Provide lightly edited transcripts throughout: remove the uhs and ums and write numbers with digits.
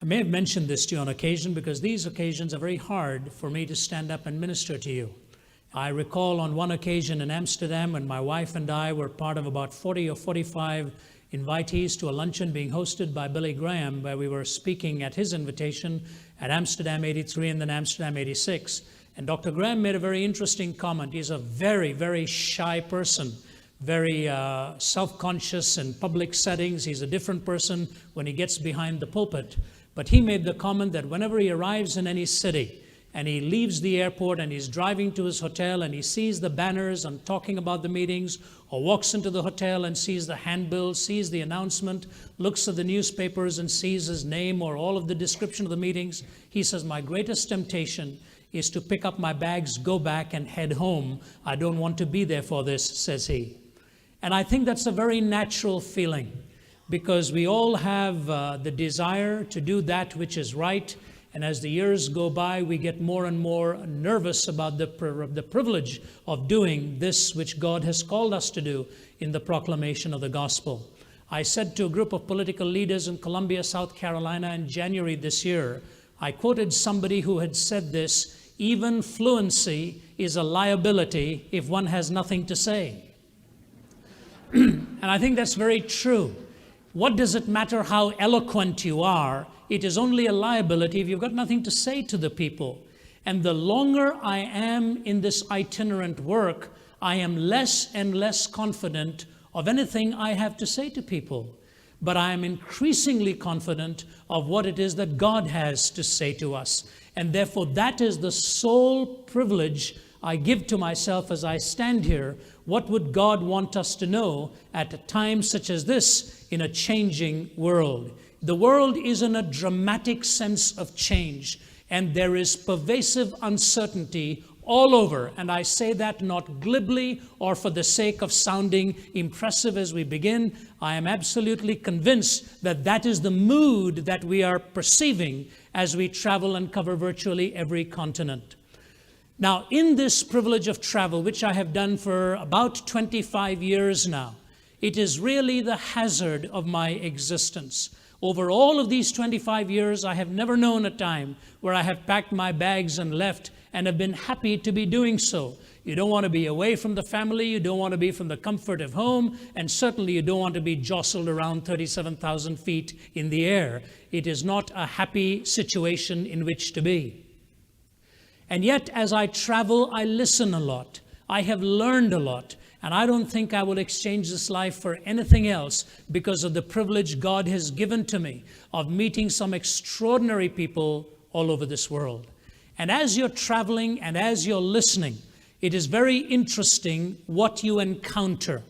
may have mentioned this to you on occasion because these occasions are very hard for me to stand up and minister to you. I recall on one occasion in Amsterdam when my wife and I were part of about 40 or 45 invitees to a luncheon being hosted by Billy Graham, where we were speaking at his invitation at Amsterdam 83 and then Amsterdam 86. And Dr. Graham made a very interesting comment. He's a very, very shy person, very self-conscious in public settings. He's a different person when he gets behind the pulpit. But he made the comment that whenever he arrives in any city and he leaves the airport and he's driving to his hotel and he sees the banners and talking about the meetings, or walks into the hotel and sees the handbill, sees the announcement, looks at the newspapers and sees his name or all of the description of the meetings, he says, my greatest temptation is to pick up my bags, go back and head home. I don't want to be there for this, says he. And I think that's a very natural feeling, because we all have the desire to do that which is right. And as the years go by, we get more and more nervous about the privilege of doing this which God has called us to do in the proclamation of the gospel. I said to a group of political leaders in Columbia, South Carolina in January this year, I quoted somebody who had said this, even fluency is a liability if one has nothing to say. And I think that's very true. What does it matter how eloquent you are? It is only a liability if you've got nothing to say to the people. And the longer I am in this itinerant work, I am less and less confident of anything I have to say to people. But I am increasingly confident of what it is that God has to say to us. And therefore, that is the sole privilege I give to myself as I stand here. What would God want us to know at a time such as this in a changing world? The world is in a dramatic sense of change, and there is pervasive uncertainty all over. And I say that not glibly or for the sake of sounding impressive as we begin. I am absolutely convinced that that is the mood that we are perceiving as we travel and cover virtually every continent. Now, in this privilege of travel, which I have done for about 25 years now, it is really the hazard of my existence. Over all of these 25 years, I have never known a time where I have packed my bags and left and have been happy to be doing so. You don't want to be away from the family, you don't want to be from the comfort of home, and certainly you don't want to be jostled around 37,000 feet in the air. It is not a happy situation in which to be. And yet, as I travel, I listen a lot. I have learned a lot. And I don't think I will exchange this life for anything else because of the privilege God has given to me of meeting some extraordinary people all over this world. And as you're traveling and as you're listening, it is very interesting what you encounter.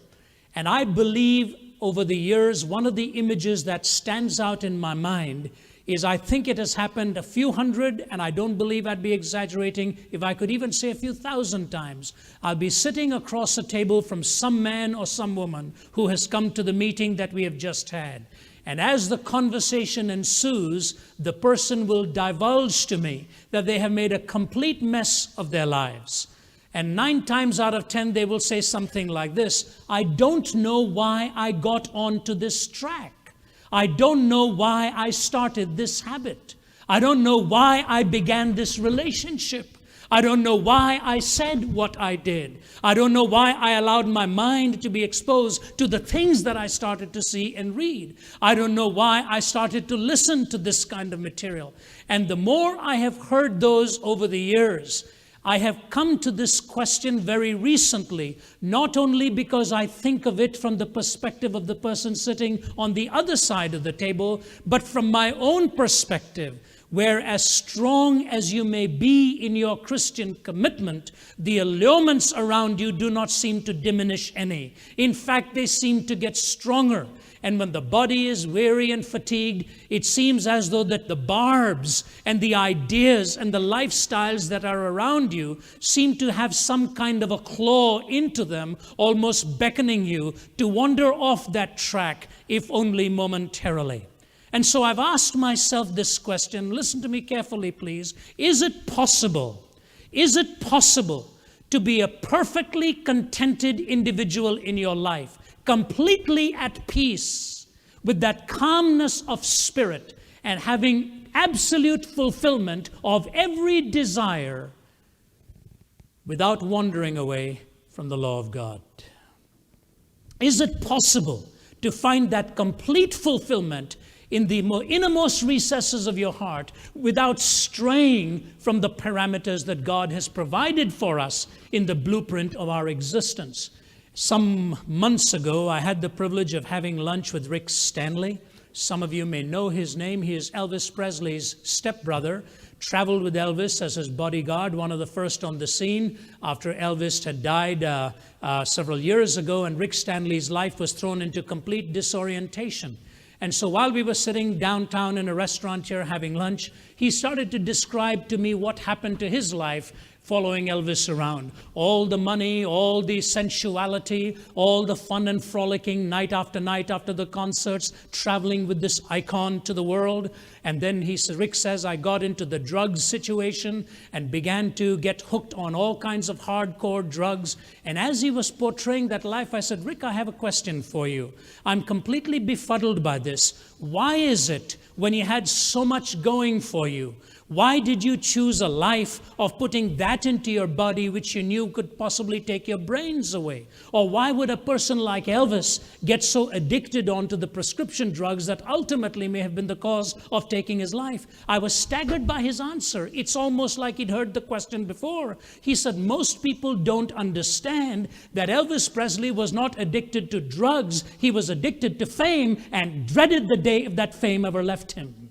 And I believe over the years, one of the images that stands out in my mind is I think it has happened a few hundred, and I don't believe I'd be exaggerating if I could even say a few thousand times. I'll be sitting across a table from some man or some woman who has come to the meeting that we have just had. And as the conversation ensues, the person will divulge to me that they have made a complete mess of their lives. And 9 times out of 10, they will say something like this: I don't know why I got onto this track. I don't know why I started this habit. I don't know why I began this relationship. I don't know why I said what I did. I don't know why I allowed my mind to be exposed to the things that I started to see and read. I don't know why I started to listen to this kind of material. And the more I have heard those over the years, I have come to this question very recently, not only because I think of it from the perspective of the person sitting on the other side of the table, but from my own perspective, where as strong as you may be in your Christian commitment, the allurements around you do not seem to diminish any. In fact, they seem to get stronger. And when the body is weary and fatigued, it seems as though that the barbs and the ideas and the lifestyles that are around you seem to have some kind of a claw into them, almost beckoning you to wander off that track, if only momentarily. And so I've asked myself this question, listen to me carefully, please. Is it possible to be a perfectly contented individual in your life, completely at peace, with that calmness of spirit, and having absolute fulfillment of every desire without wandering away from the law of God? Is it possible to find that complete fulfillment in the innermost recesses of your heart without straying from the parameters that God has provided for us in the blueprint of our existence? Some months ago, I had the privilege of having lunch with Rick Stanley. Some of you may know his name. He is Elvis Presley's stepbrother. Traveled with Elvis as his bodyguard, one of the first on the scene after Elvis had died several years ago, and Rick Stanley's life was thrown into complete disorientation. And so while we were sitting downtown in a restaurant here having lunch, he started to describe to me what happened to his life following Elvis around. All the money, all the sensuality, all the fun and frolicking night after the concerts, traveling with this icon to the world. And then Rick says, I got into the drugs situation and began to get hooked on all kinds of hardcore drugs. And as he was portraying that life, I said, Rick, I have a question for you. I'm completely befuddled by this. Why is it when you had so much going for you, why did you choose a life of putting that into your body which you knew could possibly take your brains away? Or why would a person like Elvis get so addicted onto the prescription drugs that ultimately may have been the cause of taking his life? I was staggered by his answer. It's almost like he'd heard the question before. He said, most people don't understand that Elvis Presley was not addicted to drugs. He was addicted to fame and dreaded the day that fame ever left him.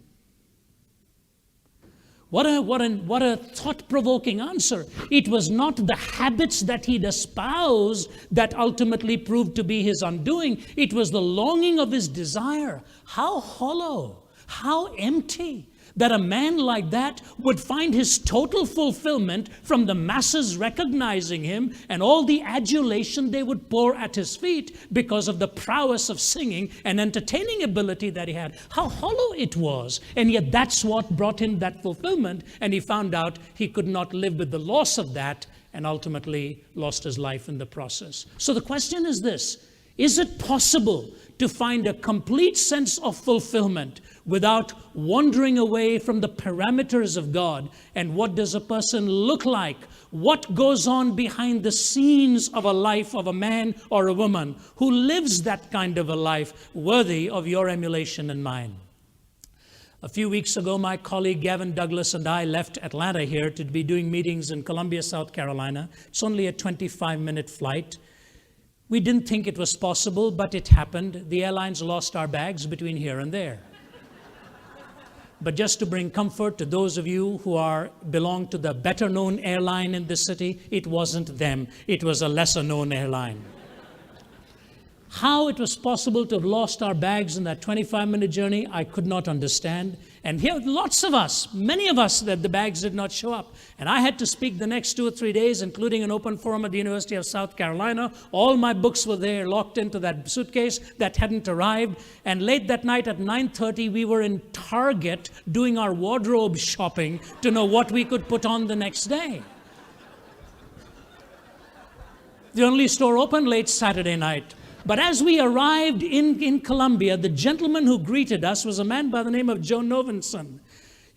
What a thought-provoking answer. It was not the habits that he'd espoused that ultimately proved to be his undoing. It was the longing of his desire. How hollow, how empty that a man like that would find his total fulfillment from the masses recognizing him and all the adulation they would pour at his feet because of the prowess of singing and entertaining ability that he had. How hollow it was. And yet that's what brought him that fulfillment. And he found out he could not live with the loss of that and ultimately lost his life in the process. So the question is this: is it possible to find a complete sense of fulfillment without wandering away from the parameters of God? And what does a person look like? What goes on behind the scenes of a life of a man or a woman who lives that kind of a life worthy of your emulation and mine? A few weeks ago, my colleague Gavin Douglas and I left Atlanta here to be doing meetings in Columbia, South Carolina. It's only a 25-minute flight. We didn't think it was possible, but it happened. The airlines lost our bags between here and there. But just to bring comfort to those of you who belong to the better-known airline in the city, it wasn't them. It was a lesser-known airline. How it was possible to have lost our bags in that 25-minute journey, I could not understand. And here, lots of us, many of us, that the bags did not show up. And I had to speak the next 2 or 3 days, including an open forum at the University of South Carolina. All my books were there, locked into that suitcase that hadn't arrived. And late that night at 9:30, we were in Target doing our wardrobe shopping to know what we could put on the next day. The only store open late Saturday night. But as we arrived in Columbia, the gentleman who greeted us was a man by the name of Joe Novenson.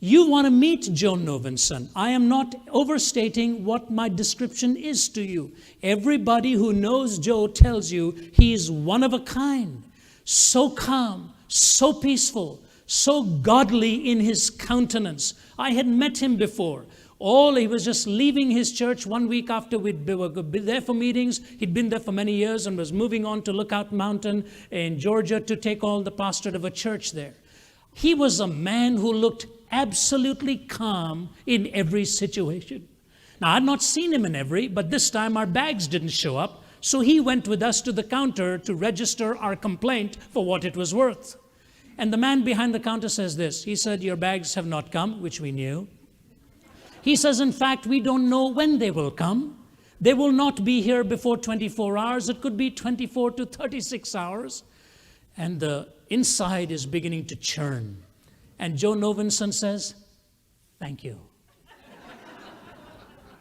You want to meet Joe Novenson. I am not overstating what my description is to you. Everybody who knows Joe tells you he's one of a kind, so calm, so peaceful, so godly in his countenance. I had met him before. He was just leaving his church 1 week after we'd been there for meetings. He'd been there for many years and was moving on to Lookout Mountain in Georgia to take on the pastorate of a church there. He was a man who looked absolutely calm in every situation. Now, I'd not seen him in every, but this time our bags didn't show up. So he went with us to the counter to register our complaint for what it was worth. And the man behind the counter says this. He said, your bags have not come, which we knew. He says, in fact, we don't know when they will come. They will not be here before 24 hours. It could be 24 to 36 hours. And the inside is beginning to churn. And Joe Novenson says, thank you.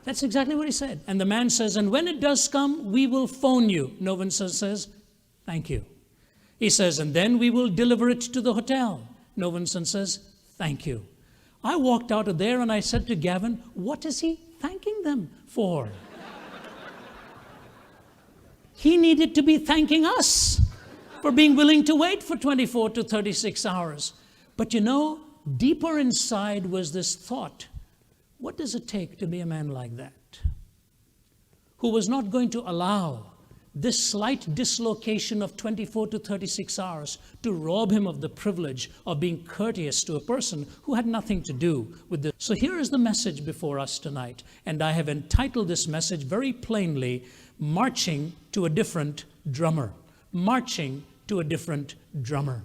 That's exactly what he said. And the man says, and when it does come, we will phone you. Novenson says, thank you. He says, and then we will deliver it to the hotel. Novenson says, thank you. I walked out of there and I said to Gavin, what is he thanking them for? He needed to be thanking us for being willing to wait for 24 to 36 hours. But you know, deeper inside was this thought, what does it take to be a man like that? Who was not going to allow this slight dislocation of 24 to 36 hours to rob him of the privilege of being courteous to a person who had nothing to do with this. So here is the message before us tonight, and I have entitled this message very plainly, Marching to a Different Drummer. Marching to a Different Drummer.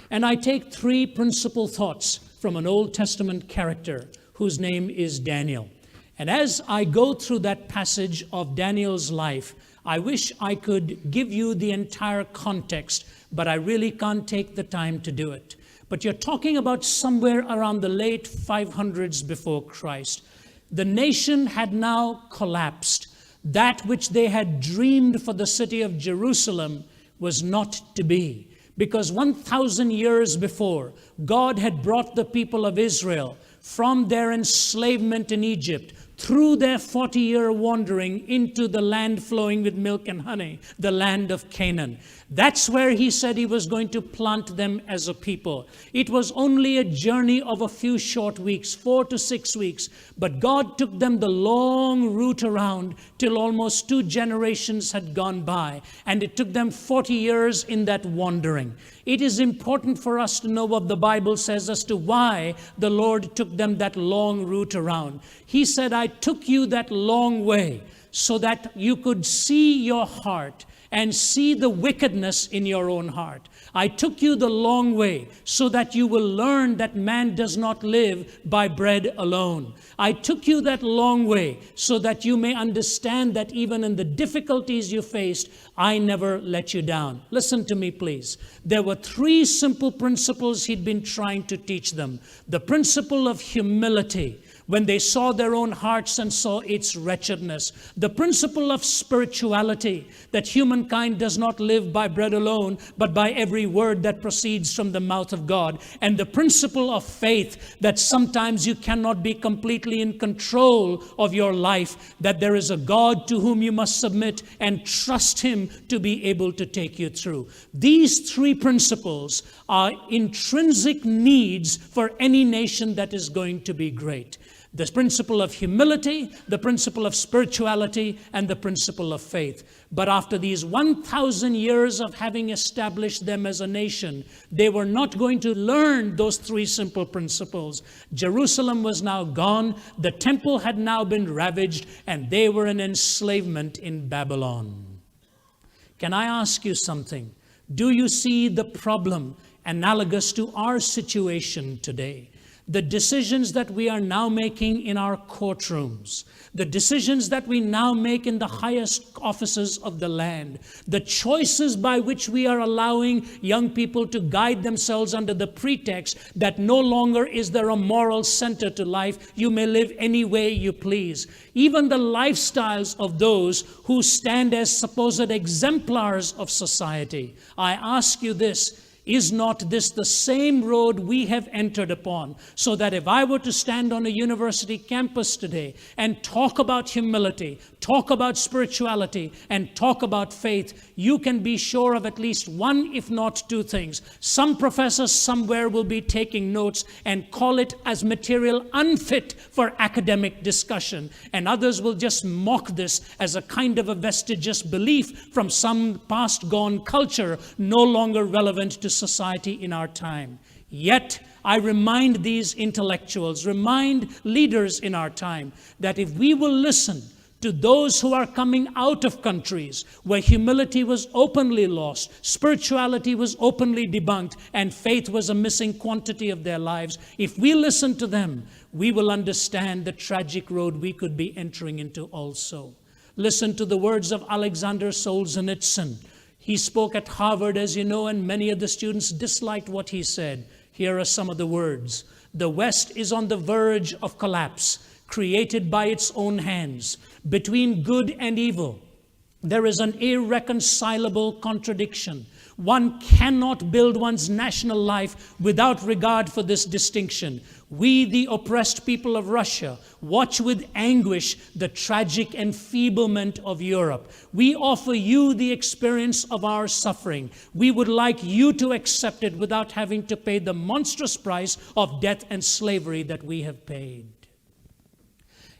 And I take three principal thoughts from an Old Testament character whose name is Daniel. And as I go through that passage of Daniel's life, I wish I could give you the entire context, but I really can't take the time to do it. But you're talking about somewhere around the late 500s before Christ. The nation had now collapsed. That which they had dreamed for the city of Jerusalem was not to be. Because 1,000 years before, God had brought the people of Israel from their enslavement in Egypt through their 40-year wandering into the land flowing with milk and honey, the land of Canaan. That's where he said he was going to plant them as a people. It was only a journey of a few short weeks, 4 to 6 weeks, but God took them the long route around till almost 2 generations had gone by, and it took them 40 years in that wandering. It is important for us to know what the Bible says as to why the Lord took them that long route around. He said, I took you that long way so that you could see your heart and see the wickedness in your own heart. I took you the long way so that you will learn that man does not live by bread alone. I took you that long way so that you may understand that even in the difficulties you faced, I never let you down. Listen to me, please. There were 3 simple principles he'd been trying to teach them. The principle of humility, when they saw their own hearts and saw its wretchedness. The principle of spirituality, that humankind does not live by bread alone, but by every word that proceeds from the mouth of God. And the principle of faith, that sometimes you cannot be completely in control of your life, that there is a God to whom you must submit and trust Him to be able to take you through. These 3 principles are intrinsic needs for any nation that is going to be great. The principle of humility, the principle of spirituality, and the principle of faith. But after these 1,000 years of having established them as a nation, they were not going to learn those 3 simple principles. Jerusalem was now gone, the temple had now been ravaged, and they were in enslavement in Babylon. Can I ask you something? Do you see the problem analogous to our situation today? The decisions that we are now making in our courtrooms, the decisions that we now make in the highest offices of the land, the choices by which we are allowing young people to guide themselves under the pretext that no longer is there a moral center to life, you may live any way you please. Even the lifestyles of those who stand as supposed exemplars of society. I ask you this, is not this the same road we have entered upon? So that if I were to stand on a university campus today and talk about humility, talk about spirituality, and talk about faith, you can be sure of at least 1, if not 2 things. Some professors somewhere will be taking notes and call it as material unfit for academic discussion. And others will just mock this as a kind of a vestigious belief from some past gone culture, no longer relevant to society in our time. Yet, I remind these intellectuals, remind leaders in our time, that if we will listen to those who are coming out of countries where humility was openly lost, spirituality was openly debunked, and faith was a missing quantity of their lives, if we listen to them, we will understand the tragic road we could be entering into also. Listen to the words of Alexander Solzhenitsyn. He spoke at Harvard, as you know, and many of the students disliked what he said. Here are some of the words. The West is on the verge of collapse, created by its own hands. Between good and evil, there is an irreconcilable contradiction. One cannot build one's national life without regard for this distinction. We, the oppressed people of Russia, watch with anguish the tragic enfeeblement of Europe. We offer you the experience of our suffering. We would like you to accept it without having to pay the monstrous price of death and slavery that we have paid.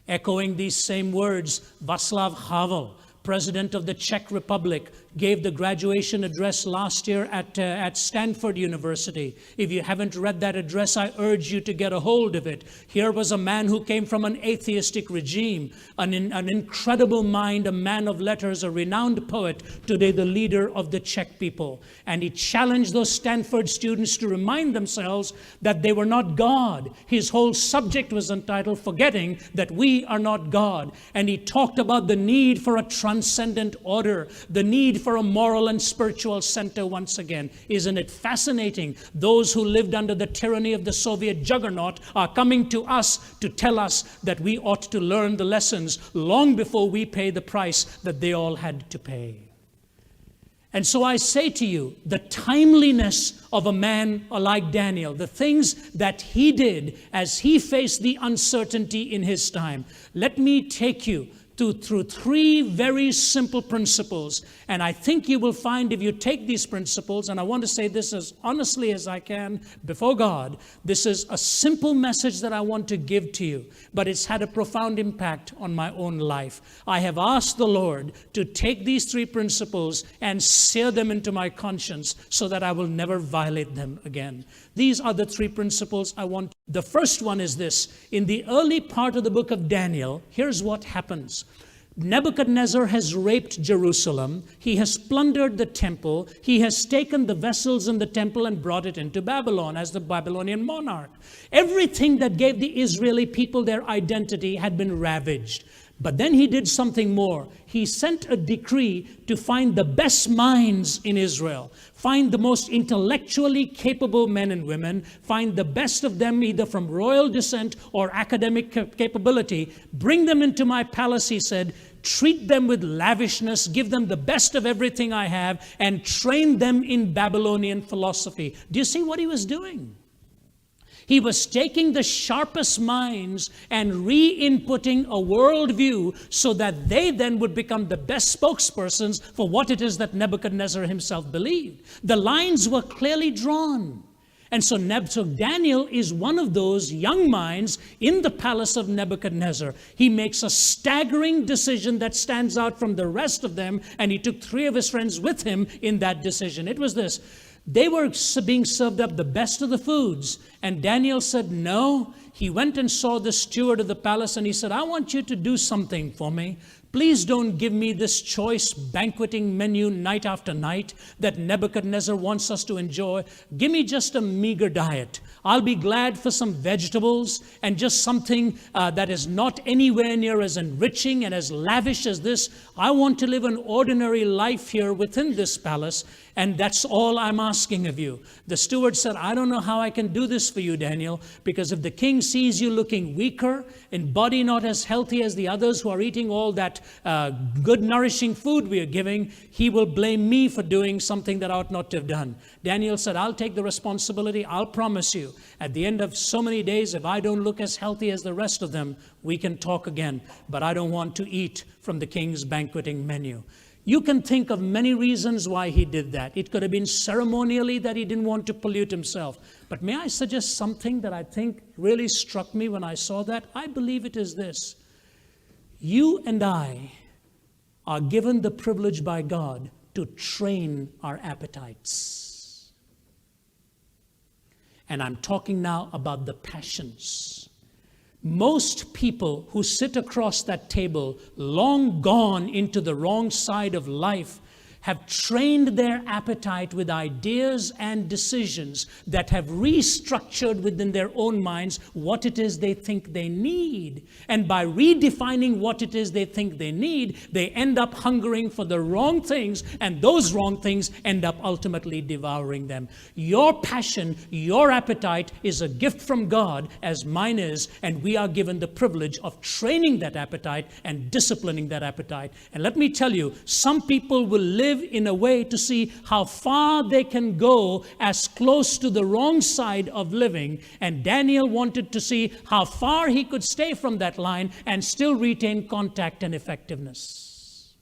Echoing these same words, Václav Havel, President of the Czech Republic, gave the graduation address last year at Stanford University. If you haven't read that address, I urge you to get a hold of it. Here was a man who came from an atheistic regime, an incredible mind, a man of letters, a renowned poet, today the leader of the Czech people. And he challenged those Stanford students to remind themselves that they were not God. His whole subject was entitled Forgetting That We Are Not God. And he talked about the need for a transcendent order, the need for a moral and spiritual center once again. Isn't it fascinating? Those who lived under the tyranny of the Soviet juggernaut are coming to us to tell us that we ought to learn the lessons long before we pay the price that they all had to pay. And so I say to you, the timeliness of a man like Daniel, the things that he did as he faced the uncertainty in his time. Let me take you through three very simple principles. And I think you will find if you take these principles, and I want to say this as honestly as I can before God, this is a simple message that I want to give to you, but it's had a profound impact on my own life. I have asked the Lord to take these three principles and sear them into my conscience so that I will never violate them again. These are the three principles I want. The first one is this. In the early part of the book of Daniel, here's what happens. Nebuchadnezzar has raped Jerusalem. He has plundered the temple. He has taken the vessels in the temple and brought it into Babylon as the Babylonian monarch. Everything that gave the Israeli people their identity had been ravaged. But then he did something more. He sent a decree to find the best minds in Israel, find the most intellectually capable men and women, find the best of them either from royal descent or academic capability, bring them into my palace, he said, treat them with lavishness, give them the best of everything I have, and train them in Babylonian philosophy. Do you see what he was doing? He was taking the sharpest minds and re-inputting a worldview so that they then would become the best spokespersons for what it is that Nebuchadnezzar himself believed. The lines were clearly drawn. And so Daniel is one of those young minds in the palace of Nebuchadnezzar. He makes a staggering decision that stands out from the rest of them, and he took 3 of his friends with him in that decision. It was this. They were being served up the best of the foods. And Daniel said, no. He went and saw the steward of the palace and he said, I want you to do something for me. Please don't give me this choice banqueting menu night after night that Nebuchadnezzar wants us to enjoy. Give me just a meager diet. I'll be glad for some vegetables and just something that is not anywhere near as enriching and as lavish as this. I want to live an ordinary life here within this palace, and that's all I'm asking of you. The steward said, I don't know how I can do this for you, Daniel, because if the king sees you looking weaker, in body not as healthy as the others who are eating all that good nourishing food we are giving, he will blame me for doing something that I ought not to have done. Daniel said, I'll take the responsibility. I'll promise you, at the end of so many days, if I don't look as healthy as the rest of them, we can talk again. But I don't want to eat from the king's banqueting menu. You can think of many reasons why he did that. It could have been ceremonially that he didn't want to pollute himself. But may I suggest something that I think really struck me when I saw that? I believe it is this. You and I are given the privilege by God to train our appetites. And I'm talking now about the passions. Most people who sit across that table, long gone into the wrong side of life, have trained their appetite with ideas and decisions that have restructured within their own minds what it is they think they need. And by redefining what it is they think they need, they end up hungering for the wrong things, and those wrong things end up ultimately devouring them. Your passion, your appetite is a gift from God, as mine is, and we are given the privilege of training that appetite and disciplining that appetite. And let me tell you, some people will live live in a way to see how far they can go as close to the wrong side of living. And Daniel wanted to see how far he could stay from that line and still retain contact and effectiveness.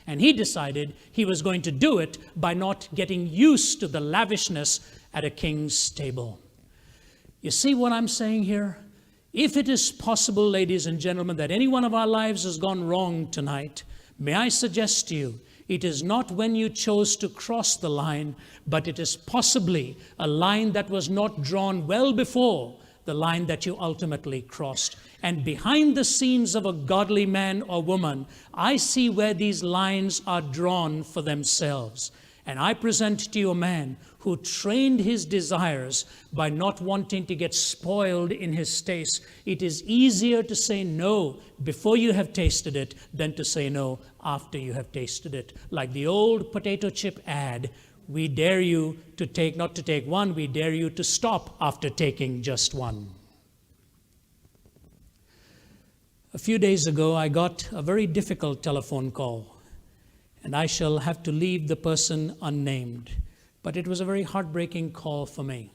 And he decided he was going to do it by not getting used to the lavishness at a king's table. You see what I'm saying here? If it is possible, ladies and gentlemen, that any one of our lives has gone wrong tonight, may I suggest to you, it is not when you chose to cross the line, but it is possibly a line that was not drawn well before the line that you ultimately crossed. And behind the scenes of a godly man or woman, I see where these lines are drawn for themselves. And I present to you a man who trained his desires by not wanting to get spoiled in his taste. It is easier to say no before you have tasted it than to say no after you have tasted it. Like the old potato chip ad, we dare you to take, not to take one, we dare you to stop after taking just one. A few days ago, I got a very difficult telephone call, and I shall have to leave the person unnamed. But it was a very heartbreaking call for me.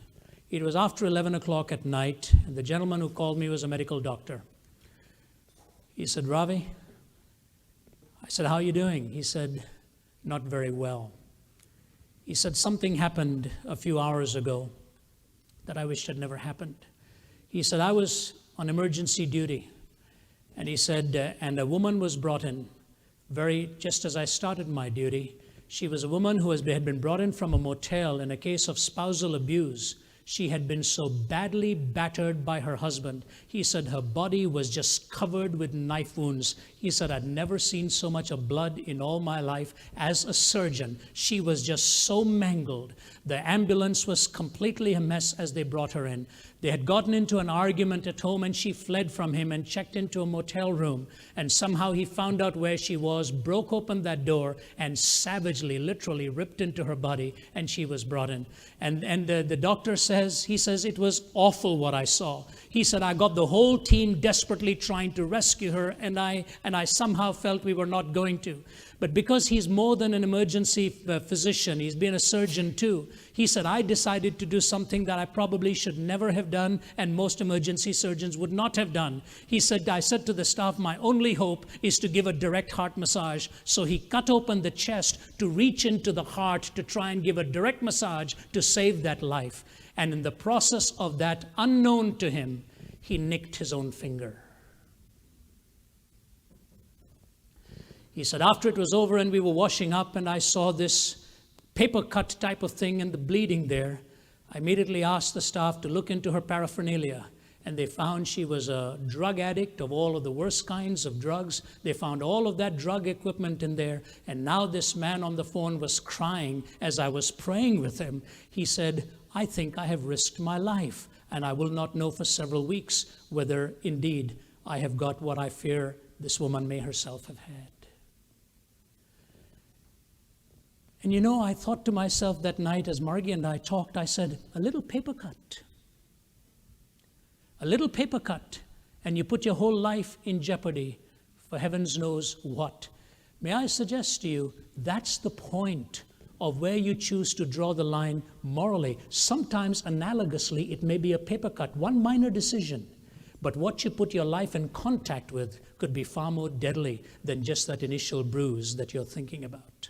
It was after 11 o'clock at night, and the gentleman who called me was a medical doctor. He said, "Ravi." I said, "How are you doing?" He said, "Not very well." He said, "Something happened a few hours ago that I wished had never happened." He said, "I was on emergency duty." And he said, and a woman was brought in just as I started my duty. She was a woman who had been brought in from a motel in a case of spousal abuse. She had been so badly battered by her husband. He said her body was just covered with knife wounds. He said, "I'd never seen so much of blood in all my life as a surgeon." She was just so mangled. The ambulance was completely a mess as they brought her in. They had gotten into an argument at home, and she fled from him and checked into a motel room. And somehow he found out where she was, broke open that door, and savagely, literally ripped into her body, and she was brought in. And the doctor says, he says, "It was awful what I saw." He said, "I got the whole team desperately trying to rescue her, and I somehow felt we were not going to. But because he's more than an emergency physician, he's been a surgeon too. He said, I decided to do something that I probably should never have done, and most emergency surgeons would not have done. He said, I said to the staff, my only hope is to give a direct heart massage." So he cut open the chest to reach into the heart to try and give a direct massage to save that life. And in the process of that, unknown to him, he nicked his own finger. He said, after it was over and we were washing up and I saw this paper cut type of thing and the bleeding there, I immediately asked the staff to look into her paraphernalia. And they found she was a drug addict of all of the worst kinds of drugs. They found all of that drug equipment in there. And now this man on the phone was crying as I was praying with him. He said, "I think I have risked my life, and I will not know for several weeks whether indeed I have got what I fear this woman may herself have had." And you know, I thought to myself that night as Margie and I talked, I said, a little paper cut. A little paper cut, and you put your whole life in jeopardy for heavens knows what. May I suggest to you, that's the point of where you choose to draw the line morally. Sometimes, analogously, it may be a paper cut, one minor decision. But what you put your life in contact with could be far more deadly than just that initial bruise that you're thinking about.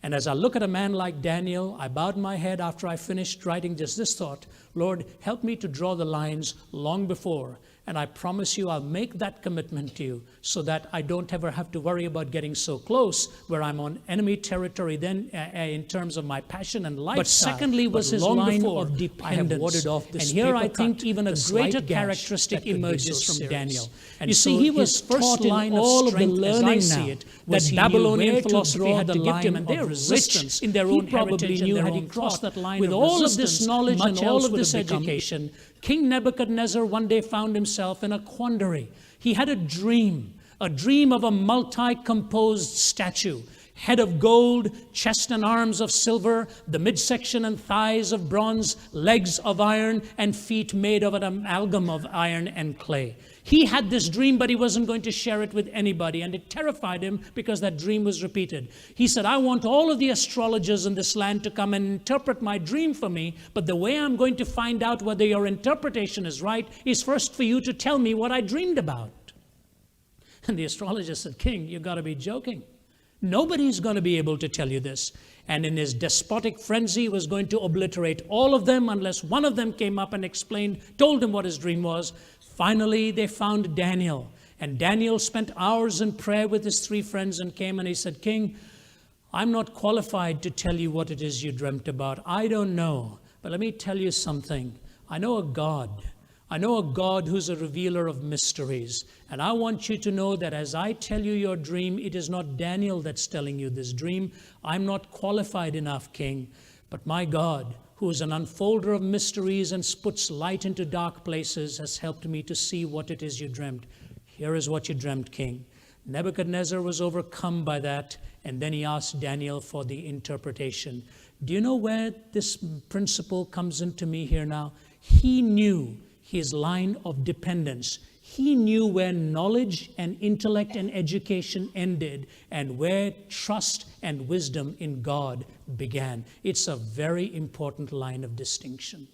And as I look at a man like Daniel, I bowed my head after I finished writing just this thought: Lord, help me to draw the lines long before. And I promise you I'll make that commitment to you so that I don't ever have to worry about getting so close where I'm on enemy territory then in terms of my passion and lifestyle. But secondly was his line of dependence. I have warded off this and here I think even a greater characteristic emerges from Daniel. And you see, he was taught in all of the learning now that Babylonian philosophy had to give him, and their resistance in their own heritage and their own crossed that line. With all of this knowledge and all of this education, King Nebuchadnezzar one day found himself in a quandary. He had a dream of a multi-composed statue. head of gold, chest and arms of silver, the midsection and thighs of bronze, legs of iron, and feet made of an amalgam of iron and clay. He had this dream, but he wasn't going to share it with anybody, and it terrified him because that dream was repeated. He said, I want all of the astrologers in this land to come and interpret my dream for me, but the way I'm going to find out whether your interpretation is right is first for you to tell me what I dreamed about. And the astrologer said, King, you've got to be joking. Nobody's going to be able to tell you this. And in his despotic frenzy, he was going to obliterate all of them unless one of them came up and told him what his dream was. Finally, they found Daniel. And Daniel spent hours in prayer with his 3 friends and came and he said, King, I'm not qualified to tell you what it is you dreamt about. I don't know. But let me tell you something. I know a God. I know a God who's a revealer of mysteries. And I want you to know that as I tell you your dream, it is not Daniel that's telling you this dream. I'm not qualified enough, King. But my God, who is an unfolder of mysteries and puts light into dark places, has helped me to see what it is you dreamt. Here is what you dreamt, King. Nebuchadnezzar was overcome by that, and then he asked Daniel for the interpretation. Do you know where this principle comes into me here now? He knew his line of dependence. He knew where knowledge and intellect and education ended and where trust and wisdom in God began. It's a very important line of distinction.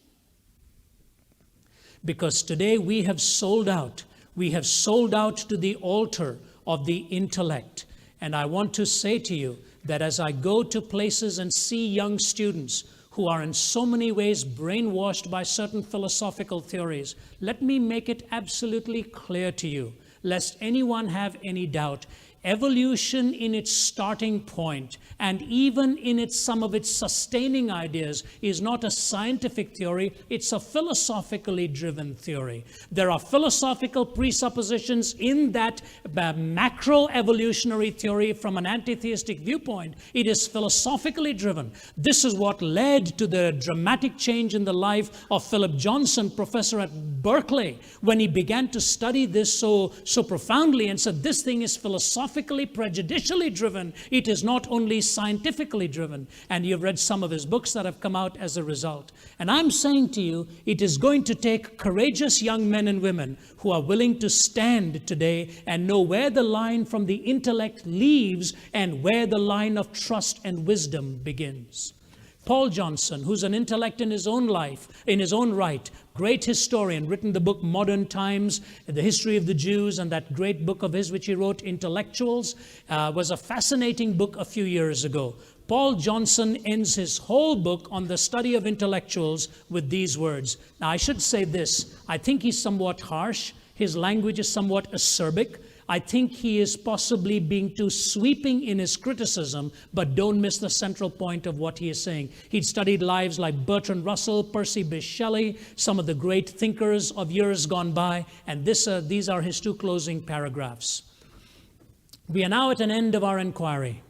Because today we have sold out. We have sold out to the altar of the intellect. And I want to say to you that as I go to places and see young students who are in so many ways brainwashed by certain philosophical theories, let me make it absolutely clear to you, lest anyone have any doubt. Evolution in its starting point and even in some of its sustaining ideas is not a scientific theory, it's a philosophically driven theory. There are philosophical presuppositions in that macro evolutionary theory from an anti-theistic viewpoint. It is philosophically driven. This is what led to the dramatic change in the life of Philip Johnson, professor at Berkeley, when he began to study this so profoundly and said this thing is philosophically prejudicially driven. It is not only scientifically driven. And you've read some of his books that have come out as a result. And I'm saying to you, it is going to take courageous young men and women who are willing to stand today and know where the line from the intellect leaves and where the line of trust and wisdom begins. Paul Johnson, who's an intellect in his own life, in his own right, great historian, written the book Modern Times, the history of the Jews, and that great book of his which he wrote, Intellectuals, was a fascinating book a few years ago. Paul Johnson ends his whole book on the study of intellectuals with these words. Now, I should say this. I think he's somewhat harsh. His language is somewhat acerbic. I think he is possibly being too sweeping in his criticism, but don't miss the central point of what he is saying. He'd studied lives like Bertrand Russell, Percy Bysshe Shelley, some of the great thinkers of years gone by, and these are his 2 closing paragraphs. We are now at an end of our inquiry.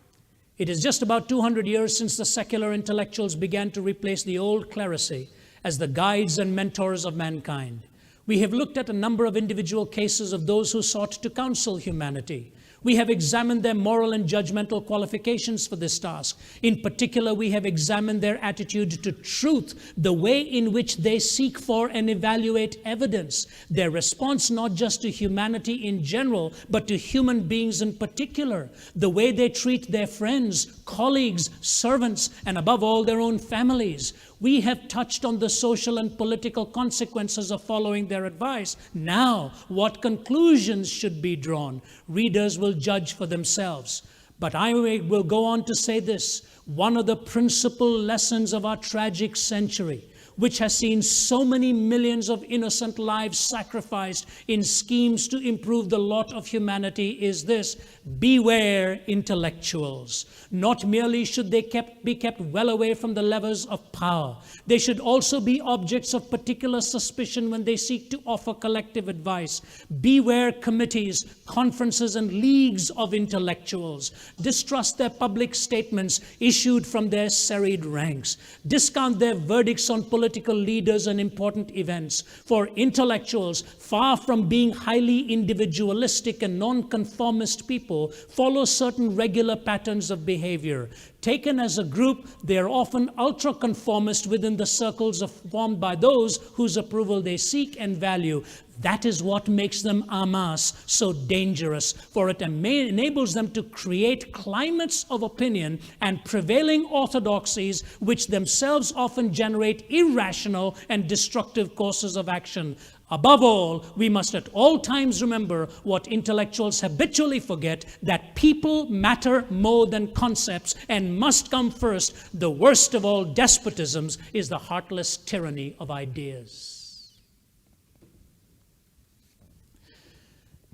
It is just about 200 years since the secular intellectuals began to replace the old clerisy as the guides and mentors of mankind. We have looked at a number of individual cases of those who sought to counsel humanity. We have examined their moral and judgmental qualifications for this task. In particular, we have examined their attitude to truth, the way in which they seek for and evaluate evidence, their response not just to humanity in general, but to human beings in particular, the way they treat their friends, colleagues, servants, and above all, their own families. We have touched on the social and political consequences of following their advice. Now, what conclusions should be drawn? Readers will judge for themselves. But I will go on to say this. One of the principal lessons of our tragic century, which has seen so many millions of innocent lives sacrificed in schemes to improve the lot of humanity, is this: beware intellectuals. Not merely should they be kept well away from the levers of power, they should also be objects of particular suspicion when they seek to offer collective advice. Beware committees, conferences, and leagues of intellectuals. Distrust their public statements issued from their serried ranks. Discount their verdicts on political political leaders and important events. For intellectuals, far from being highly individualistic and nonconformist people, follow certain regular patterns of behavior. Taken as a group, they are often ultra-conformist within the circles formed by those whose approval they seek and value. That is what makes them en masse so dangerous, for it enables them to create climates of opinion and prevailing orthodoxies which themselves often generate irrational and destructive courses of action. Above all, we must at all times remember what intellectuals habitually forget, that people matter more than concepts and must come first. The worst of all despotisms is the heartless tyranny of ideas.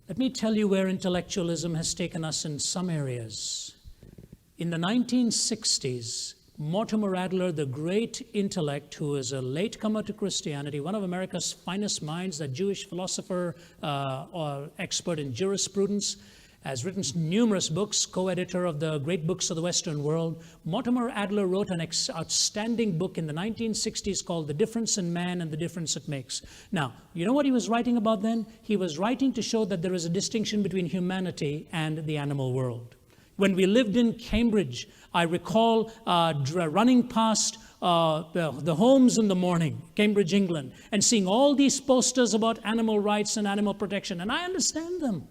Let me tell you where intellectualism has taken us in some areas. In the 1960s, Mortimer Adler, the great intellect who is a latecomer to Christianity, one of America's finest minds, a Jewish philosopher or expert in jurisprudence, has written numerous books, co-editor of the great books of the Western world. Mortimer Adler wrote an outstanding book in the 1960s called The Difference in Man and the Difference It Makes. Now, you know what he was writing about then? He was writing to show that there is a distinction between humanity and the animal world. When we lived in Cambridge, I recall running past the homes in the morning, Cambridge, England, and seeing all these posters about animal rights and animal protection, and I understand them.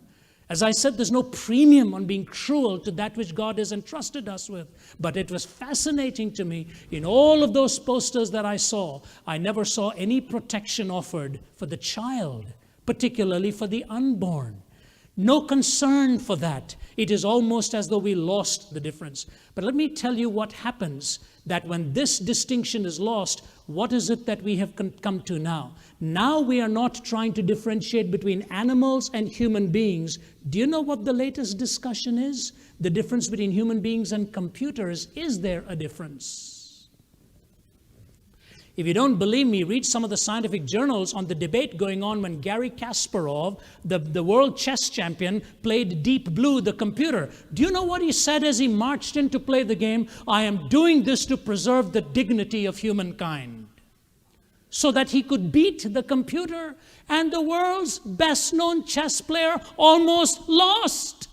As I said, there's no premium on being cruel to that which God has entrusted us with. But it was fascinating to me, in all of those posters that I saw, I never saw any protection offered for the child, particularly for the unborn. No concern for that. It is almost as though we lost the difference. But let me tell you what happens, that when this distinction is lost, what is it that we have come to now? Now we are not trying to differentiate between animals and human beings. Do you know what the latest discussion is? The difference between human beings and computers. Is there a difference? If you don't believe me, read some of the scientific journals on the debate going on when Garry Kasparov, the world chess champion, played Deep Blue, the computer. Do you know what he said as he marched in to play the game? I am doing this to preserve the dignity of humankind. So that he could beat the computer, and the world's best-known chess player almost lost.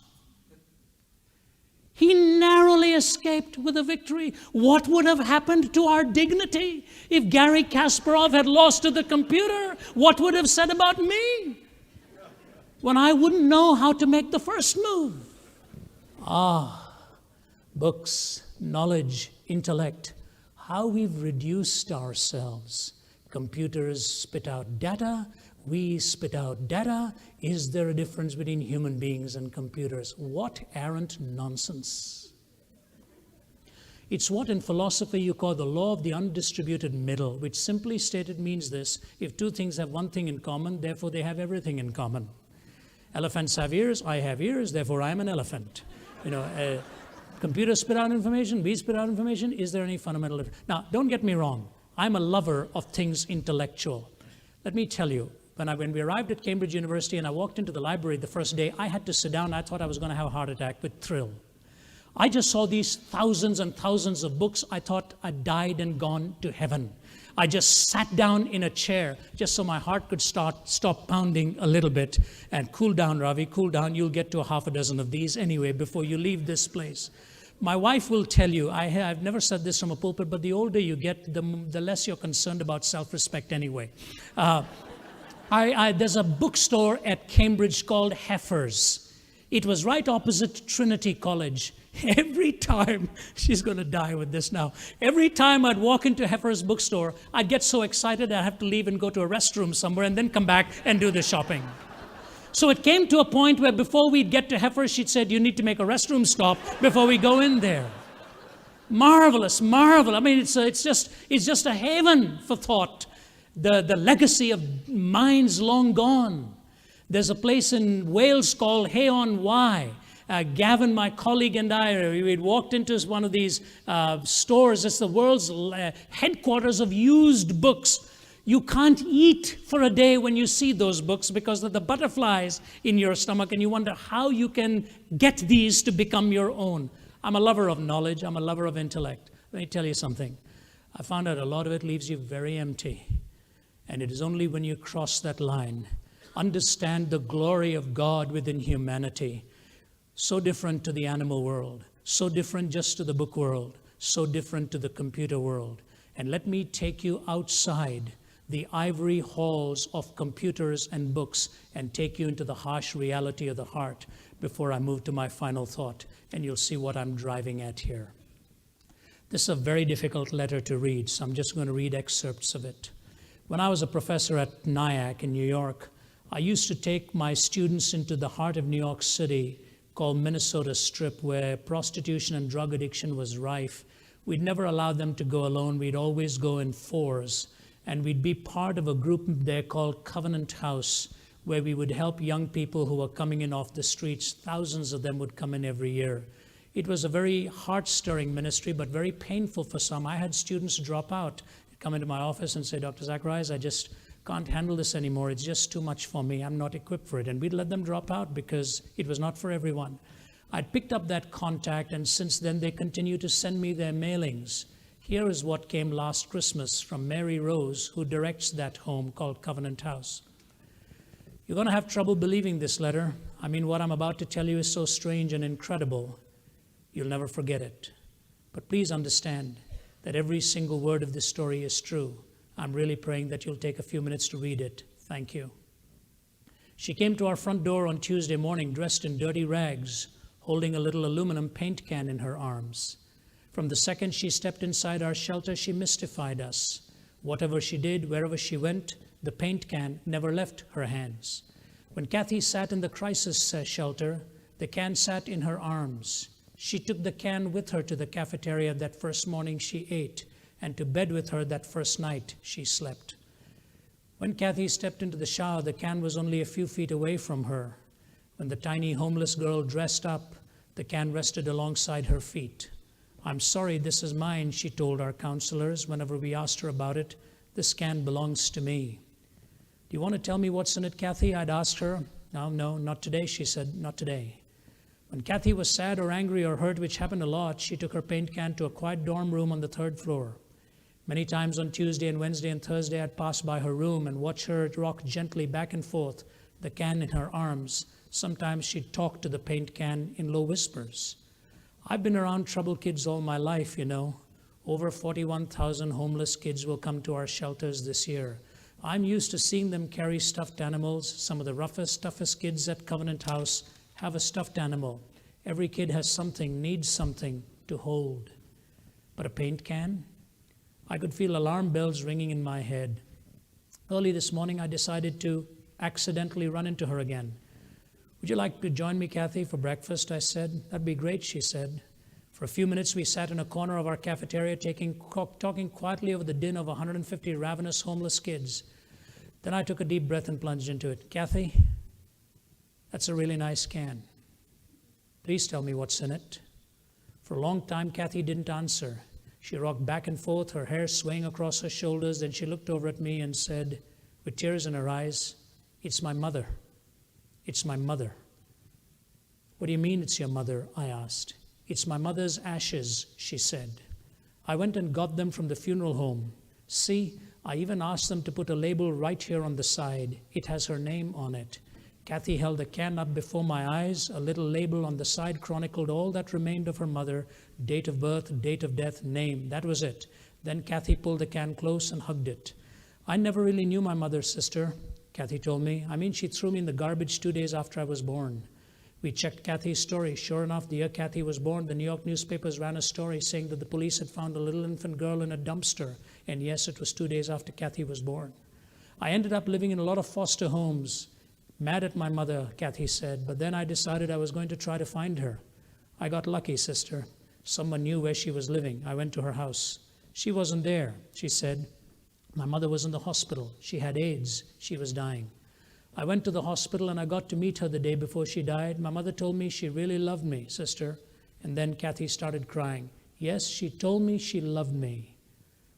He narrowly escaped with a victory. What would have happened to our dignity if Garry Kasparov had lost to the computer? What would have said about me when I wouldn't know how to make the first move? Books, knowledge, intellect, how we've reduced ourselves. Computers spit out data. We spit out data. Is there a difference between human beings and computers? What arrant nonsense. It's what in philosophy you call the law of the undistributed middle, which simply stated means this: if two things have one thing in common, therefore they have everything in common. Elephants have ears, I have ears, therefore I am an elephant. Computers spit out information, we spit out information. Is there any fundamental difference? Now, don't get me wrong. I'm a lover of things intellectual. Let me tell you, when we arrived at Cambridge University and I walked into the library the first day, I had to sit down. I thought I was going to have a heart attack with thrill. I just saw these thousands and thousands of books. I thought I died and gone to heaven. I just sat down in a chair just so my heart could stop pounding a little bit. And cool down, Ravi, cool down. You'll get to a half a dozen of these anyway before you leave this place. My wife will tell you, I've never said this from a pulpit, but the older you get, the less you're concerned about self-respect anyway. There's a bookstore at Cambridge called Heifer's. It was right opposite Trinity College. Every time, she's going to die with this now. Every time I'd walk into Heifer's bookstore, I'd get so excited I'd have to leave and go to a restroom somewhere and then come back and do the shopping. So it came to a point where before we'd get to Heifer's, she'd said, you need to make a restroom stop before we go in there. Marvelous, marvelous. I mean, it's just a haven for thought. The legacy of minds long gone. There's a place in Wales called Hay on Wye. Gavin, my colleague, and I, we'd walked into one of these stores. It's the world's headquarters of used books. You can't eat for a day when you see those books because of the butterflies in your stomach, and you wonder how you can get these to become your own. I'm a lover of knowledge. I'm a lover of intellect. Let me tell you something. I found out a lot of it leaves you very empty. And it is only when you cross that line, understand the glory of God within humanity, so different to the animal world, so different just to the book world, so different to the computer world. And let me take you outside the ivory halls of computers and books and take you into the harsh reality of the heart before I move to my final thought, and you'll see what I'm driving at here. This is a very difficult letter to read, so I'm just going to read excerpts of it. When I was a professor at NIAC in New York, I used to take my students into the heart of New York City called Minnesota Strip, where prostitution and drug addiction was rife. We'd never allow them to go alone. We'd always go in fours. And we'd be part of a group there called Covenant House, where we would help young people who were coming in off the streets. Thousands of them would come in every year. It was a very heart-stirring ministry, but very painful for some. I had students drop out, come into my office and say, Dr. Zacharias, I just can't handle this anymore. It's just too much for me. I'm not equipped for it. And we'd let them drop out because it was not for everyone. I'd picked up that contact, and since then they continue to send me their mailings. Here is what came last Christmas from Mary Rose, who directs that home called Covenant House. You're going to have trouble believing this letter. I mean, what I'm about to tell you is so strange and incredible, you'll never forget it. But please understand that every single word of this story is true. I'm really praying that you'll take a few minutes to read it. Thank you. She came to our front door on Tuesday morning dressed in dirty rags, holding a little aluminum paint can in her arms. From the second she stepped inside our shelter, she mystified us. Whatever she did, wherever she went, the paint can never left her hands. When Kathy sat in the crisis shelter, the can sat in her arms. She took the can with her to the cafeteria that first morning she ate, and to bed with her that first night she slept. When Kathy stepped into the shower, the can was only a few feet away from her. When the tiny homeless girl dressed up, the can rested alongside her feet. I'm sorry, this is mine, she told our counselors whenever we asked her about it. This can belongs to me. Do you want to tell me what's in it, Kathy? I'd asked her. No, not today, she said, not today. When Kathy was sad or angry or hurt, which happened a lot, she took her paint can to a quiet dorm room on the 3rd floor. Many times on Tuesday and Wednesday and Thursday, I'd pass by her room and watch her rock gently back and forth, the can in her arms. Sometimes she'd talk to the paint can in low whispers. I've been around troubled kids all my life, you know. Over 41,000 homeless kids will come to our shelters this year. I'm used to seeing them carry stuffed animals. Some of the roughest, toughest kids at Covenant House have a stuffed animal. Every kid has something, needs something to hold. But a paint can? I could feel alarm bells ringing in my head. Early this morning, I decided to accidentally run into her again. Would you like to join me, Kathy, for breakfast? I said. That'd be great, she said. For a few minutes, we sat in a corner of our cafeteria, talking quietly over the din of 150 ravenous homeless kids. Then I took a deep breath and plunged into it. Kathy, that's a really nice can. Please tell me what's in it. For a long time, Kathy didn't answer. She rocked back and forth, her hair swaying across her shoulders. Then she looked over at me and said, with tears in her eyes, "It's my mother. It's my mother." "What do you mean it's your mother?" I asked. "It's my mother's ashes," she said. "I went and got them from the funeral home. See, I even asked them to put a label right here on the side. It has her name on it." Kathy held the can up before my eyes. A little label on the side chronicled all that remained of her mother: date of birth, date of death, name. That was it. Then Kathy pulled the can close and hugged it. "I never really knew my mother, sister," Kathy told me. "I mean, she threw me in the garbage 2 days after I was born." We checked Kathy's story. Sure enough, the year Kathy was born, the New York newspapers ran a story saying that the police had found a little infant girl in a dumpster. And yes, it was 2 days after Kathy was born. "I ended up living in a lot of foster homes. Mad at my mother," Kathy said, "but then I decided I was going to try to find her. I got lucky, sister. Someone knew where she was living. I went to her house. She wasn't there," she said. "My mother was in the hospital. She had AIDS. She was dying. I went to the hospital and I got to meet her the day before she died. My mother told me she really loved me, sister." And then Kathy started crying. "Yes, she told me she loved me."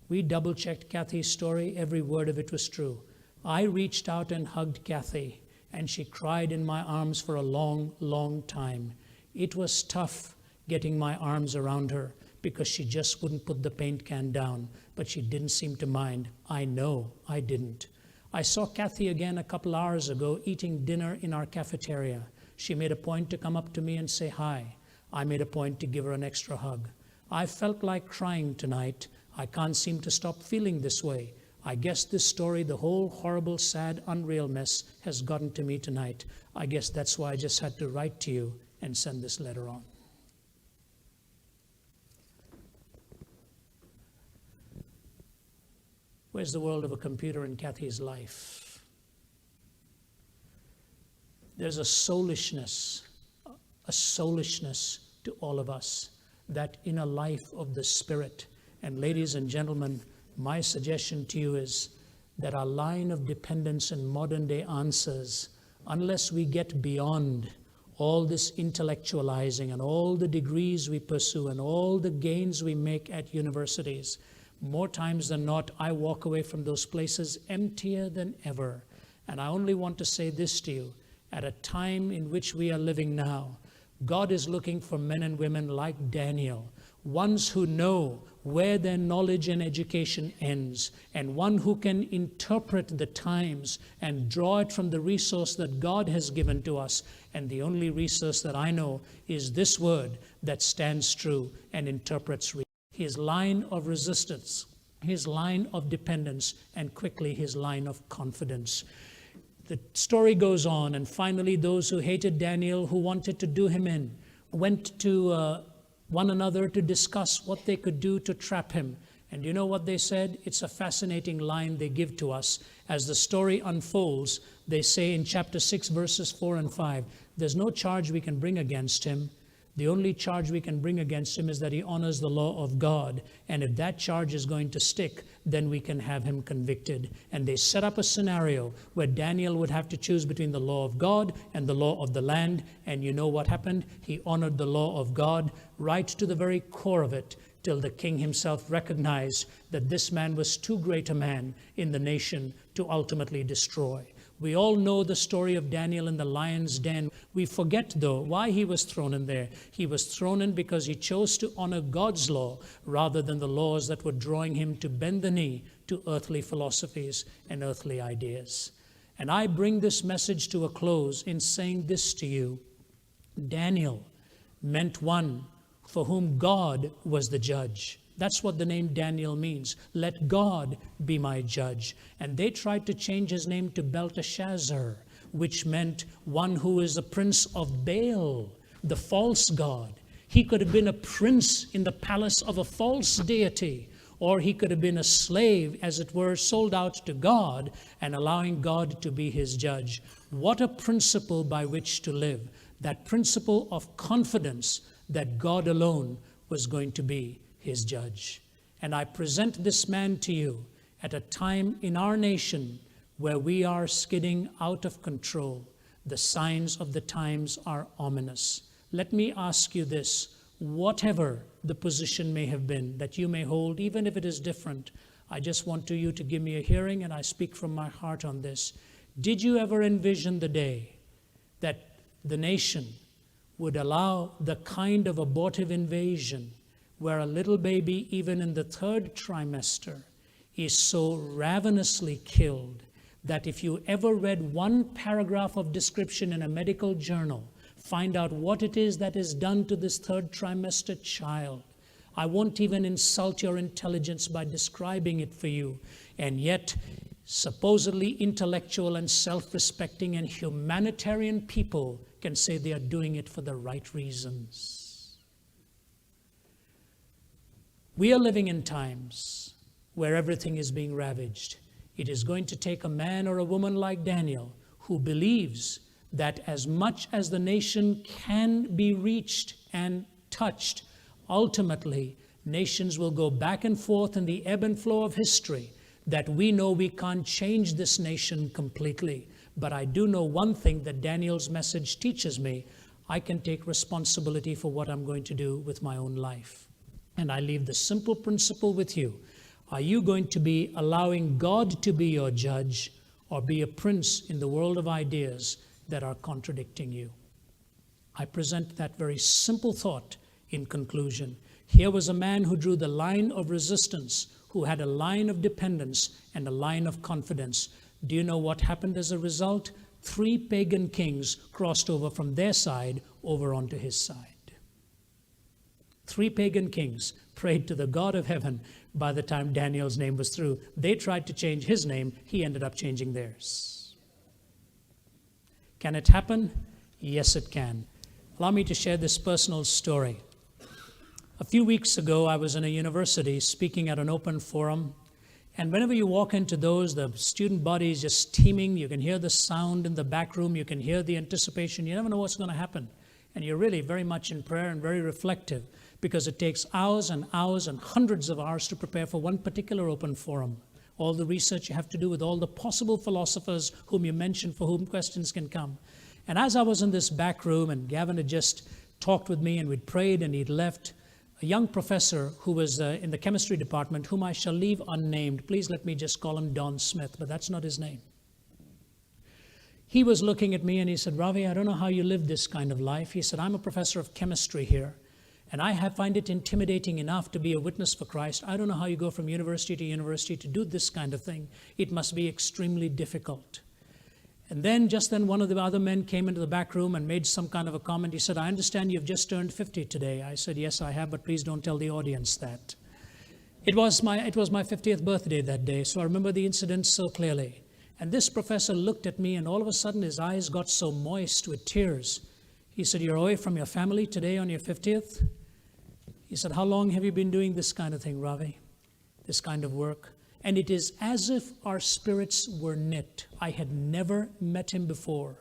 We double-checked Kathy's story. Every word of it was true. I reached out and hugged Kathy, and she cried in my arms for a long, long time. It was tough getting my arms around her, because she just wouldn't put the paint can down, but she didn't seem to mind. I know I didn't. I saw Kathy again a couple hours ago eating dinner in our cafeteria. She made a point to come up to me and say hi. I made a point to give her an extra hug. I felt like crying tonight. I can't seem to stop feeling this way. I guess this story, the whole horrible, sad, unreal mess, has gotten to me tonight. I guess that's why I just had to write to you and send this letter on. Where's the world of a computer in Kathy's life? There's a soulishness to all of us, that inner life of the Spirit. And ladies and gentlemen, my suggestion to you is that our line of dependence in modern day answers, unless we get beyond all this intellectualizing and all the degrees we pursue and all the gains we make at universities, more times than not, I walk away from those places emptier than ever. And I only want to say this to you, at a time in which we are living now, God is looking for men and women like Daniel, ones who know where their knowledge and education ends, and one who can interpret the times and draw it from the resource that God has given to us. And the only resource that I know is this word that stands true and interprets his line of resistance, his line of dependence, and quickly his line of confidence. The story goes on, and finally those who hated Daniel, who wanted to do him in, went to one another to discuss what they could do to trap him. And you know what they said? It's a fascinating line they give to us. As the story unfolds, they say in chapter 6, verses 4 and 5, there's no charge we can bring against him. The only charge we can bring against him is that he honors the law of God. And if that charge is going to stick, then we can have him convicted. And they set up a scenario where Daniel would have to choose between the law of God and the law of the land. And you know what happened? He honored the law of God right to the very core of it, till the king himself recognized that this man was too great a man in the nation to ultimately destroy. We all know the story of Daniel in the lion's den. We forget, though, why he was thrown in there. He was thrown in because he chose to honor God's law rather than the laws that were drawing him to bend the knee to earthly philosophies and earthly ideas. And I bring this message to a close in saying this to you. Daniel meant one for whom God was the judge. That's what the name Daniel means. Let God be my judge. And they tried to change his name to Belteshazzar, which meant one who is the prince of Baal, the false god. He could have been a prince in the palace of a false deity, or he could have been a slave, as it were, sold out to God and allowing God to be his judge. What a principle by which to live. That principle of confidence that God alone was going to be his judge. And I present this man to you at a time in our nation where we are skidding out of control. The signs of the times are ominous. Let me ask you this, whatever the position may have been that you may hold, even if it is different, I just want you to give me a hearing, and I speak from my heart on this. Did you ever envision the day that the nation would allow the kind of abortive invasion where a little baby, even in the 3rd trimester, is so ravenously killed that if you ever read one paragraph of description in a medical journal, find out what it is that is done to this 3rd trimester child. I won't even insult your intelligence by describing it for you. And yet, supposedly intellectual and self-respecting and humanitarian people can say they are doing it for the right reasons. We are living in times where everything is being ravaged. It is going to take a man or a woman like Daniel who believes that as much as the nation can be reached and touched, ultimately nations will go back and forth in the ebb and flow of history, that we know we can't change this nation completely. But I do know one thing that Daniel's message teaches me. I can take responsibility for what I'm going to do with my own life. And I leave the simple principle with you. Are you going to be allowing God to be your judge, or be a prince in the world of ideas that are contradicting you? I present that very simple thought in conclusion. Here was a man who drew the line of resistance, who had a line of dependence and a line of confidence. Do you know what happened as a result? 3 pagan kings crossed over from their side over onto his side. 3 pagan kings prayed to the God of heaven by the time Daniel's name was through. They tried to change his name. He ended up changing theirs. Can it happen? Yes, it can. Allow me to share this personal story. A few weeks ago, I was in a university speaking at an open forum. And whenever you walk into those, the student body is just teeming. You can hear the sound in the back room. You can hear the anticipation. You never know what's going to happen. And you're really very much in prayer and very reflective, because it takes hours and hours and hundreds of hours to prepare for one particular open forum. All the research you have to do with all the possible philosophers whom you mentioned, for whom questions can come. And as I was in this back room, and Gavin had just talked with me, and we'd prayed, and he'd left, a young professor who was in the chemistry department, whom I shall leave unnamed. Please let me just call him Don Smith, but that's not his name. He was looking at me and he said, Ravi, I don't know how you live this kind of life. He said, I'm a professor of chemistry here, and I find it intimidating enough to be a witness for Christ. I don't know how you go from university to university to do this kind of thing. It must be extremely difficult. And then, just then, one of the other men came into the back room and made some kind of a comment. He said, I understand you've just turned 50 today. I said, yes, I have, but please don't tell the audience that. It was my 50th birthday that day, so I remember the incident so clearly. And this professor looked at me, and all of a sudden his eyes got so moist with tears. He said, you're away from your family today on your 50th? He said, how long have you been doing this kind of thing, Ravi? This kind of work? And it is as if our spirits were knit. I had never met him before.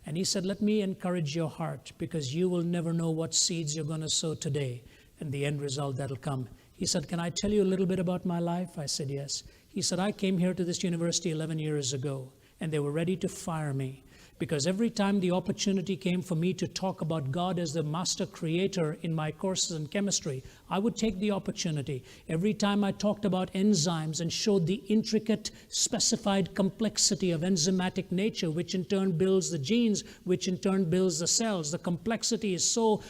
And he said, let me encourage your heart, because you will never know what seeds you're going to sow today and the end result that'll come. He said, can I tell you a little bit about my life? I said, yes. He said, I came here to this university 11 years ago, and they were ready to fire me, because every time the opportunity came for me to talk about God as the master creator in my courses in chemistry, I would take the opportunity. Every time I talked about enzymes and showed the intricate, specified complexity of enzymatic nature, which in turn builds the genes, which in turn builds the cells. The complexity is so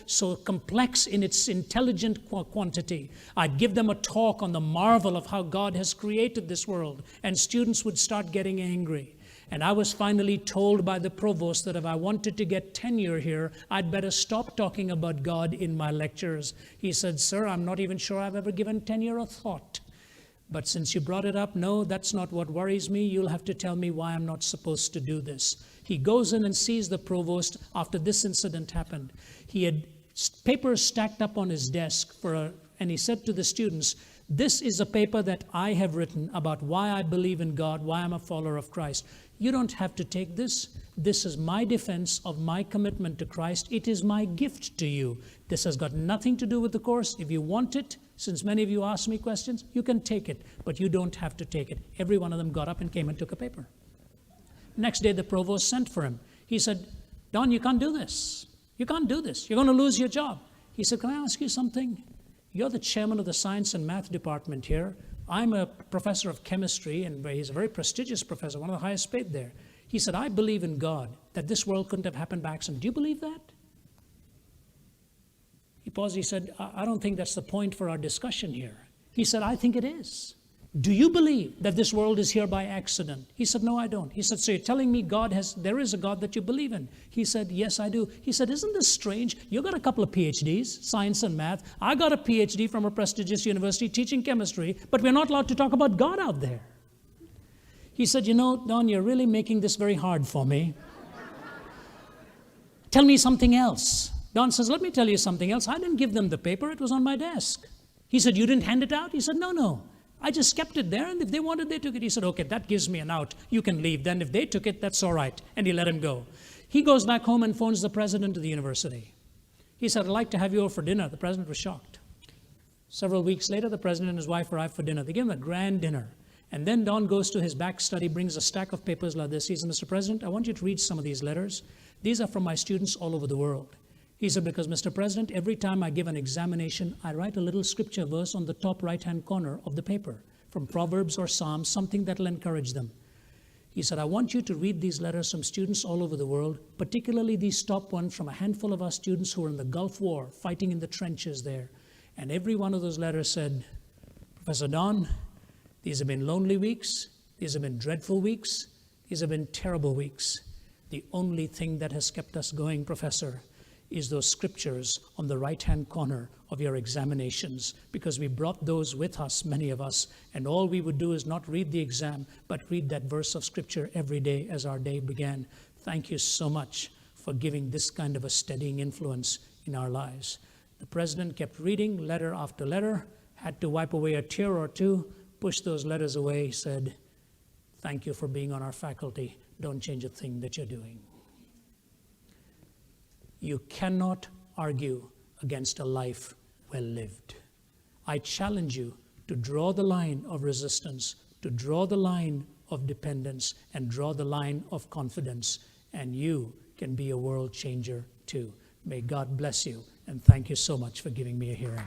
complex in its intelligent quantity. I'd give them a talk on the marvel of how God has created this world, and students would start getting angry. And I was finally told by the provost that if I wanted to get tenure here, I'd better stop talking about God in my lectures. He said, sir, I'm not even sure I've ever given tenure a thought. But since you brought it up, no, that's not what worries me. You'll have to tell me why I'm not supposed to do this. He goes in and sees the provost after this incident happened. He had papers stacked up on his desk and he said to the students, this is a paper that I have written about why I believe in God, why I'm a follower of Christ. You don't have to take this. This is my defense of my commitment to Christ. It is my gift to you. This has got nothing to do with the course. If you want it, since many of you ask me questions, you can take it, but you don't have to take it. Every one of them got up and came and took a paper. Next day, the provost sent for him. He said, Don, you can't do this. You can't do this. You're going to lose your job. He said, can I ask you something? You're the chairman of the science and math department here. I'm a professor of chemistry, and he's a very prestigious professor, one of the highest paid there. He said, I believe in God, that this world couldn't have happened by accident. Do you believe that? He paused, he said, I don't think that's the point for our discussion here. He said, I think it is. Do you believe that this world is here by accident? He said, no, I don't. He said, so you're telling me there is a God that you believe in? He said, yes, I do. He said, isn't this strange? You got a couple of PhDs, science and math. I got a PhD from a prestigious university teaching chemistry, but we're not allowed to talk about God out there. He said, you know, Don, you're really making this very hard for me. Tell me something else. Don says, let me tell you something else. I didn't give them the paper. It was on my desk. He said, you didn't hand it out? He said, no. I just kept it there, and if they wanted, they took it. He said, okay, that gives me an out. You can leave. Then if they took it, that's all right. And he let him go. He goes back home and phones the president of the university. He said, I'd like to have you over for dinner. The president was shocked. Several weeks later, the president and his wife arrived for dinner. They gave him a grand dinner. And then Don goes to his back study, brings a stack of papers like this. He said, Mr. President, I want you to read some of these letters. These are from my students all over the world. He said, because, Mr. President, every time I give an examination, I write a little scripture verse on the top right-hand corner of the paper, from Proverbs or Psalms, something that will encourage them. He said, I want you to read these letters from students all over the world, particularly these top ones from a handful of our students who were in the Gulf War, fighting in the trenches there. And every one of those letters said, Professor Don, these have been lonely weeks. These have been dreadful weeks. These have been terrible weeks. The only thing that has kept us going, Professor, is those scriptures on the right-hand corner of your examinations, because we brought those with us, many of us, and all we would do is not read the exam, but read that verse of scripture every day as our day began. Thank you so much for giving this kind of a steadying influence in our lives. The president kept reading letter after letter, had to wipe away a tear or two, pushed those letters away, said, thank you for being on our faculty. Don't change a thing that you're doing. You cannot argue against a life well lived. I challenge you to draw the line of resistance, to draw the line of dependence, and draw the line of confidence, and you can be a world changer too. May God bless you, and thank you so much for giving me a hearing.